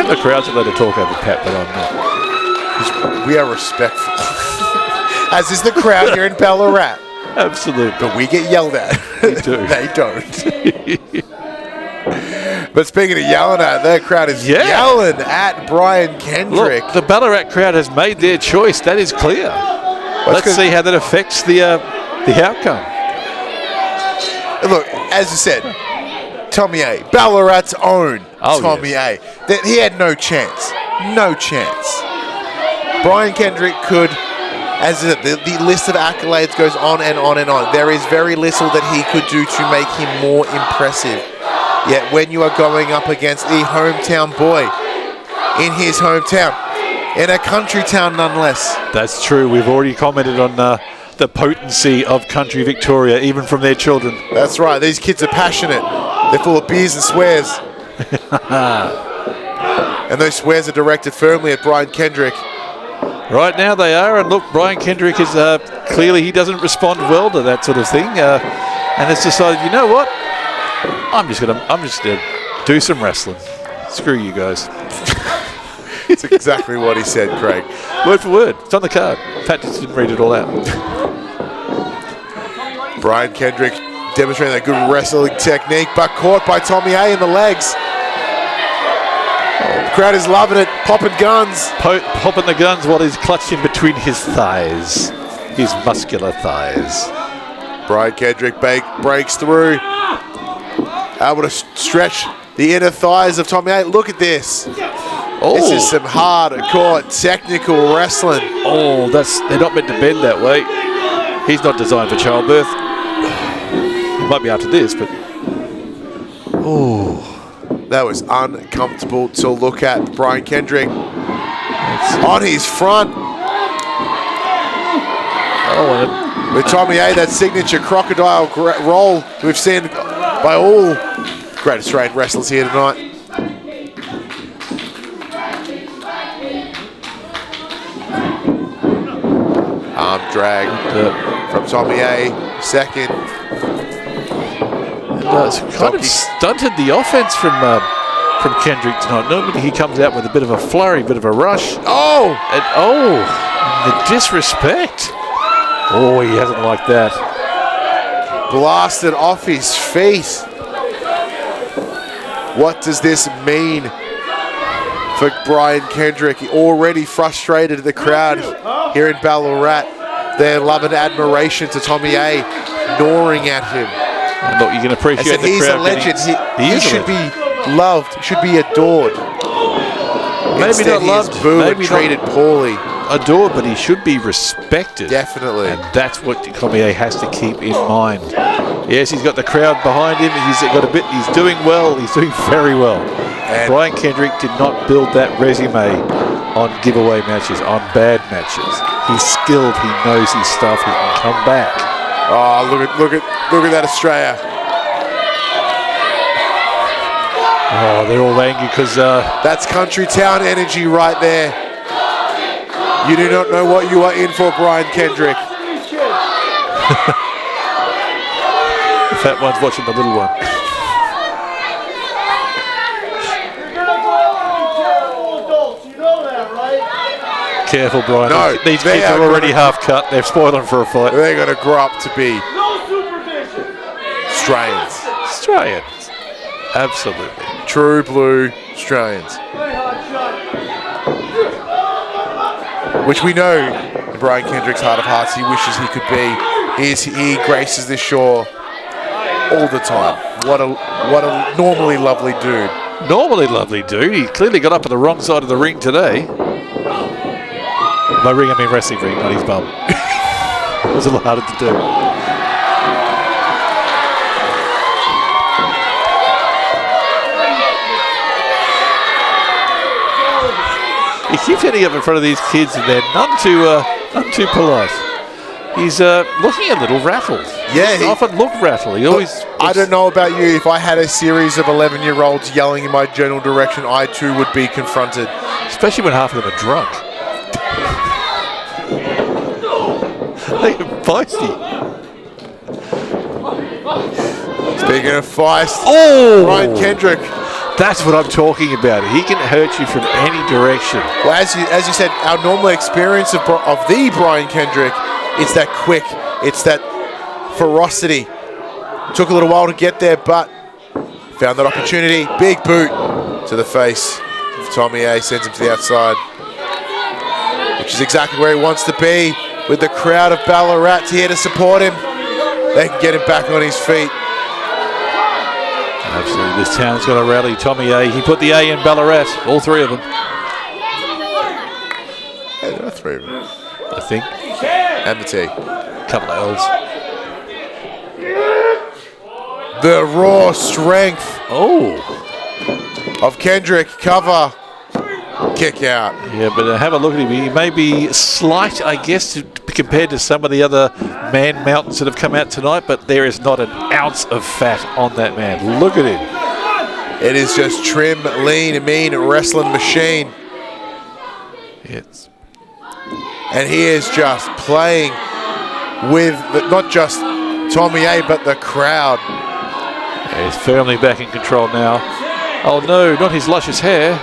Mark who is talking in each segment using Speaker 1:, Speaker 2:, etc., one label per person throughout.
Speaker 1: The crowd's allowed to talk over Pat, but I'm not.
Speaker 2: We are respectful. As is the crowd here in Ballarat.
Speaker 1: Absolutely.
Speaker 2: But we get yelled at.
Speaker 1: We do.
Speaker 2: They don't. But speaking of yelling at, the crowd is yelling at Brian Kendrick.
Speaker 1: Look, the Ballarat crowd has made their choice. That is clear. Let's see how that affects the outcome.
Speaker 2: Look, as you said, Tommy A, Ballarat's own Tommy A. That he had no chance. No chance. Brian Kendrick could, as the list of accolades goes on and on and on. There is very little that he could do to make him more impressive. Yet when you are going up against the hometown boy in his hometown, in a country town nonetheless.
Speaker 1: That's true. We've already commented on the potency of country Victoria, even from their children.
Speaker 2: That's right. These kids are passionate. They're full of beers and swears. And those swears are directed firmly at Brian Kendrick.
Speaker 1: Right now they are, and look, Brian Kendrick is clearly he doesn't respond well to that sort of thing, and has decided, you know what? I'm just gonna do some wrestling. Screw you guys.
Speaker 2: It's exactly what he said, Craig.
Speaker 1: Word for word. It's on the card. Pat just didn't read it all out.
Speaker 2: Brian Kendrick demonstrating that good wrestling technique, but caught by Tommy A in the legs. The crowd is loving it, popping guns.
Speaker 1: Popping the guns while he's clutched in between his thighs. His muscular thighs.
Speaker 2: Brian Kendrick breaks through. Able to stretch the inner thighs of Tommy A. Look at this. Oh. This is some hardcore technical wrestling.
Speaker 1: Oh, they're not meant to bend that way. He's not designed for childbirth. He might be after this, but...
Speaker 2: Oh. That was uncomfortable to look at. Brian Kendrick on his front.
Speaker 1: Oh,
Speaker 2: with Tommy A, that signature crocodile roll we've seen by all great Australian wrestlers here tonight. Arm drag from Tommy A, second.
Speaker 1: It's kind of stunted the offense from Kendrick tonight. Normally he comes out with a bit of a flurry, a bit of a rush.
Speaker 2: Oh!
Speaker 1: And the disrespect. Oh, he hasn't liked that.
Speaker 2: Blasted off his feet. What does this mean for Brian Kendrick? Already frustrated at the crowd here in Ballarat. Their love and admiration to Tommy A, gnawing at him.
Speaker 1: And look, you can appreciate the crowd.
Speaker 2: He's a legend. He should be loved, should be adored.
Speaker 1: Maybe
Speaker 2: Instead,
Speaker 1: not loved,
Speaker 2: he is booed and treated poorly.
Speaker 1: Adored, but he should be respected.
Speaker 2: Definitely. And
Speaker 1: that's what Tommy A has to keep in mind. Yes, he's got the crowd behind him. He's doing well. He's doing very well. And Brian Kendrick did not build that resume on giveaway matches, on bad matches. He's skilled. He knows his stuff. He can come back.
Speaker 2: Oh, look at that Australia.
Speaker 1: Oh, they're all angry because...
Speaker 2: that's country town energy right there. You do not know what you are in for, Brian Kendrick.
Speaker 1: The fat one's watching the little one. Careful, Brian.
Speaker 2: No,
Speaker 1: these kids are already half cut. They're spoiling for a fight.
Speaker 2: They're going to grow up to be Australians.
Speaker 1: Australians. Absolutely.
Speaker 2: True blue Australians. Which we know in Brian Kendrick's heart of hearts he wishes he could be. He graces this shore all the time. What a normally lovely dude.
Speaker 1: Normally lovely dude. He clearly got up on the wrong side of the ring today. By ring, I mean wrestling ring, not his bum. It was a lot harder to do. He keeps ending up in front of these kids and they're none too polite. He's looking a little rattled.
Speaker 2: Yeah,
Speaker 1: he often look rattled. He always.
Speaker 2: I don't know about you. If I had a series of 11-year-olds yelling in my general direction, I too would be confronted.
Speaker 1: Especially when half of them are drunk. They're feisty.
Speaker 2: Speaking of feist,
Speaker 1: oh,
Speaker 2: Brian Kendrick
Speaker 1: That's what I'm talking about. He can hurt you from any direction.
Speaker 2: Well, as you said, our normal experience of the Brian Kendrick, it's that quick, it's that ferocity. Took a little while to get there, but found that opportunity. Big boot to the face. Tommy A sends him to the outside, which is exactly where he wants to be, with the crowd of Ballarat here to support him. They can get him back on his feet.
Speaker 1: Absolutely, this town's got to rally. Tommy A, he put the A in Ballarat, all three of them.
Speaker 2: Yeah, there are three of them,
Speaker 1: I think.
Speaker 2: and the T.
Speaker 1: Couple of L's.
Speaker 2: The raw strength of Kendrick. Cover. Kick out.
Speaker 1: Yeah, but have a look at him. He may be slight, I guess, compared to some of the other man mountains that have come out tonight, but there is not an ounce of fat on that man. Look at him.
Speaker 2: It is just trim, lean, and mean wrestling machine.
Speaker 1: It's
Speaker 2: And he is just playing with not just Tommy A, but the crowd.
Speaker 1: He's firmly back in control now. Oh no, not his luscious hair.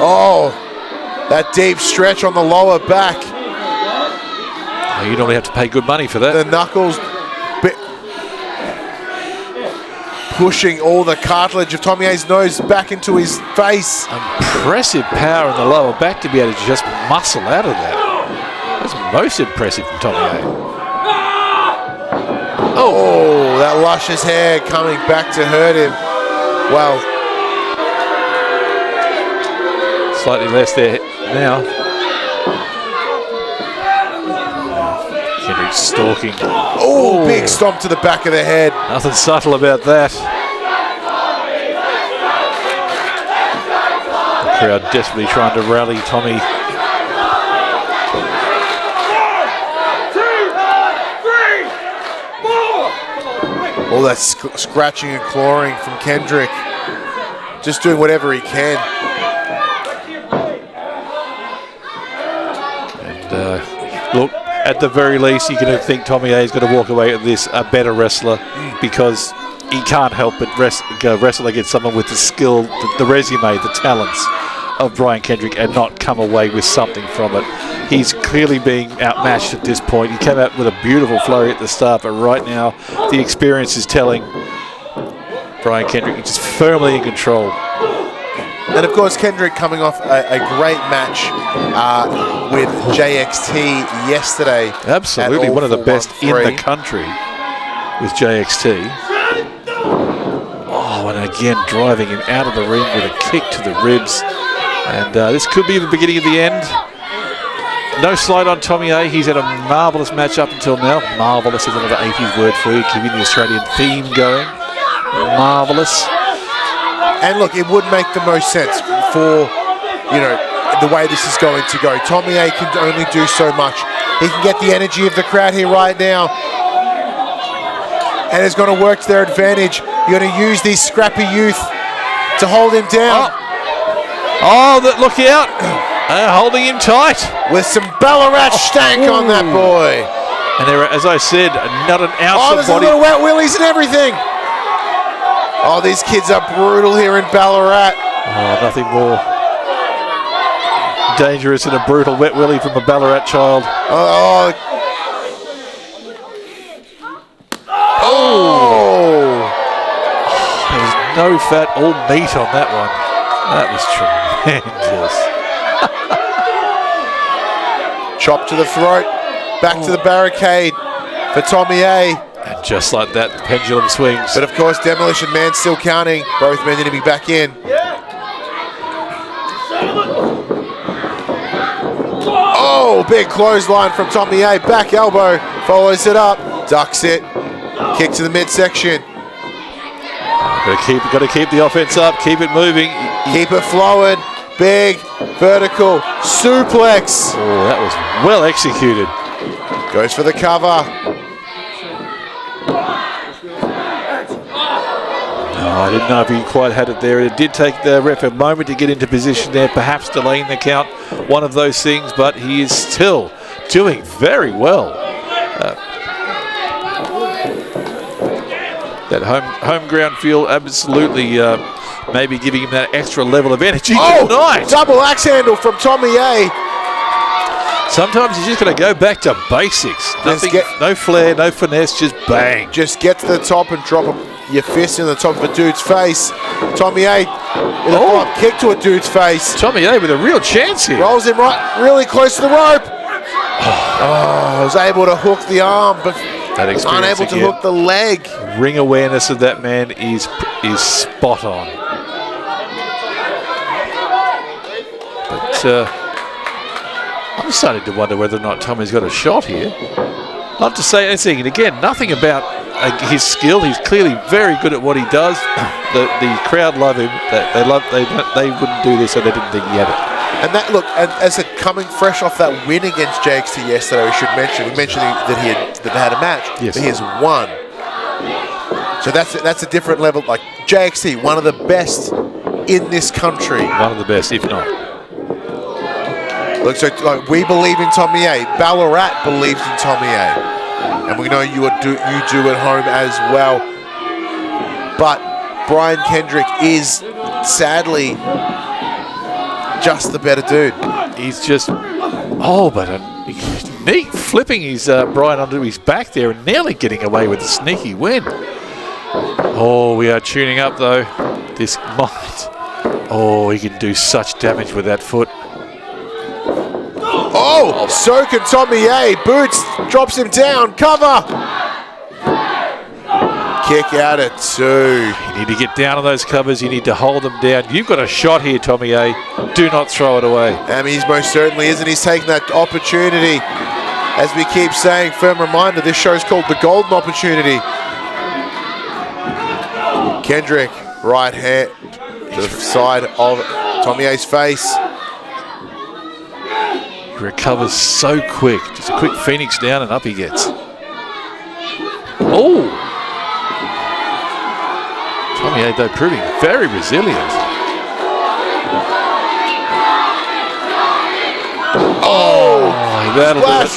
Speaker 2: Oh, that deep stretch on the lower back.
Speaker 1: Oh, you normally have to pay good money for that.
Speaker 2: The knuckles pushing all the cartilage of Tommy A's nose back into his face.
Speaker 1: Impressive power in the lower back to be able to just muscle out of that. That's most impressive from Tommy A.
Speaker 2: Oh, that luscious hair coming back to hurt him. Well,
Speaker 1: slightly less there now. Kendrick stalking.
Speaker 2: oh, big stomp to the back of the head.
Speaker 1: Nothing subtle about that. The crowd desperately trying to rally Tommy.
Speaker 2: All that scratching and clawing from Kendrick. Just doing whatever he can.
Speaker 1: And look, at the very least, you're going to think Tommy A is going to walk away with this a better wrestler, because he can't help but wrestle against someone with the skill, the resume, the talents of Brian Kendrick, and not come away with something from it. He's clearly being outmatched at this point. He came out with a beautiful flurry at the start, but right now the experience is telling Brian Kendrick is just firmly in control.
Speaker 2: And of course, Kendrick coming off a great match with JXT yesterday.
Speaker 1: Absolutely, one of the best in the country with JXT. Oh, and again, driving him out of the ring with a kick to the ribs. And this could be the beginning of the end. No slight on Tommy A. He's had a marvellous match up until now. Marvellous is another 80s word for you, keeping the Australian theme going. Marvellous.
Speaker 2: And look, it would make the most sense for, the way this is going to go. Tommy A can only do so much. He can get the energy of the crowd here right now. And it's going to work to their advantage. You're going to use these scrappy youth to hold him down.
Speaker 1: Oh, look out. Holding him tight.
Speaker 2: With some Ballarat stank on that boy.
Speaker 1: And there, as I said, not an ounce of
Speaker 2: there's
Speaker 1: body.
Speaker 2: a little wet willies and everything. Oh, these kids are brutal here in Ballarat.
Speaker 1: Oh, nothing more dangerous than a brutal wet willy from a Ballarat child.
Speaker 2: Oh.
Speaker 1: There was no fat, all meat on that one. That was tremendous.
Speaker 2: Chop to the throat. Back to the barricade for Tommy A.
Speaker 1: And just like that, the pendulum swings.
Speaker 2: But of course, Demolition Man still counting. Both men need to be back in. Oh, big clothesline from Tommy A. Back elbow. Follows it up. Ducks it. Kick to the midsection.
Speaker 1: Got to keep the offense up. Keep it moving.
Speaker 2: Keep it flowing. Big vertical suplex.
Speaker 1: Oh, that was well executed.
Speaker 2: Goes for the cover.
Speaker 1: Oh, I didn't know if he quite had it there. It did take the ref a moment to get into position there, perhaps delaying the count, one of those things, but he is still doing very well. That home ground feel absolutely maybe giving him that extra level of energy
Speaker 2: Oh,
Speaker 1: tonight.
Speaker 2: double axe handle from Tommy A.
Speaker 1: Sometimes you just got to go back to basics. Nothing, no flair, no finesse, just bang.
Speaker 2: Just get to the top and drop your fist in the top of a dude's face. Tommy A with a front kick to a dude's face.
Speaker 1: Tommy A with a real chance here.
Speaker 2: Rolls him right, really close to the rope. Was able to hook the arm, but unable to hook the leg.
Speaker 1: Ring awareness of that man is spot on. But I'm starting to wonder whether or not Tommy's got a shot here. Not to say anything, and again, nothing about his skill. He's clearly very good at what he does. The crowd love him. They wouldn't do this if they didn't think he had it.
Speaker 2: And that look, and as a coming fresh off that win against JXT yesterday, we should mention. We mentioned that they had a match.
Speaker 1: Yes.
Speaker 2: But he has won. So that's a different level. Like JXT, one of the best in this country. One
Speaker 1: of the best, if not.
Speaker 2: Look, so like, we believe in Tommy A. Ballarat believes in Tommy A. And we know you do at home as well. But Brian Kendrick is sadly just the better dude.
Speaker 1: He's just, but neat flipping his Brian onto his back there and nearly getting away with a sneaky win. Oh, we are tuning up though. This might. Oh, he can do such damage with that foot.
Speaker 2: Oh, so can Tommy A. Boots drops him down. Cover. Kick out at 2.
Speaker 1: You need to get down on those covers. You need to hold them down. You've got a shot here, Tommy A. Do not throw it away.
Speaker 2: And he's most certainly isn't. He's taking that opportunity. As we keep saying, firm reminder, this show's called the Golden Opportunity. Kendrick, right hand to the side of Tommy A's face.
Speaker 1: He recovers so quick. Just a quick Phoenix down and up he gets. Oh! Tommy A, though, proving very resilient.
Speaker 2: Oh!
Speaker 1: That'll do it.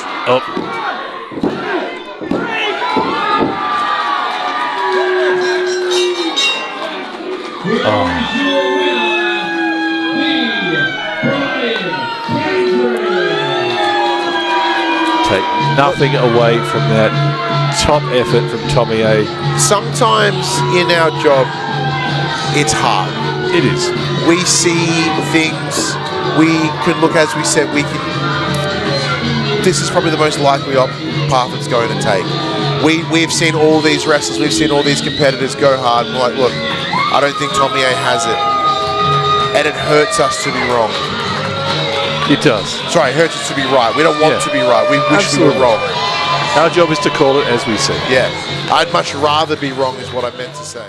Speaker 1: Take nothing away from that top effort from Tommy A.
Speaker 2: Sometimes in our job, it's hard.
Speaker 1: It is.
Speaker 2: We see things, we can look, as we said, this is probably the most likely path it's going to take. We've seen all these wrestlers, we've seen all these competitors go hard, and we're like, look, I don't think Tommy A has it. And it hurts us to be wrong.
Speaker 1: It does.
Speaker 2: Sorry, it hurts us to be right. We don't want to be right. We wish we were wrong.
Speaker 1: Our job is to call it as we see.
Speaker 2: Yeah. I'd much rather be wrong is what I meant to say.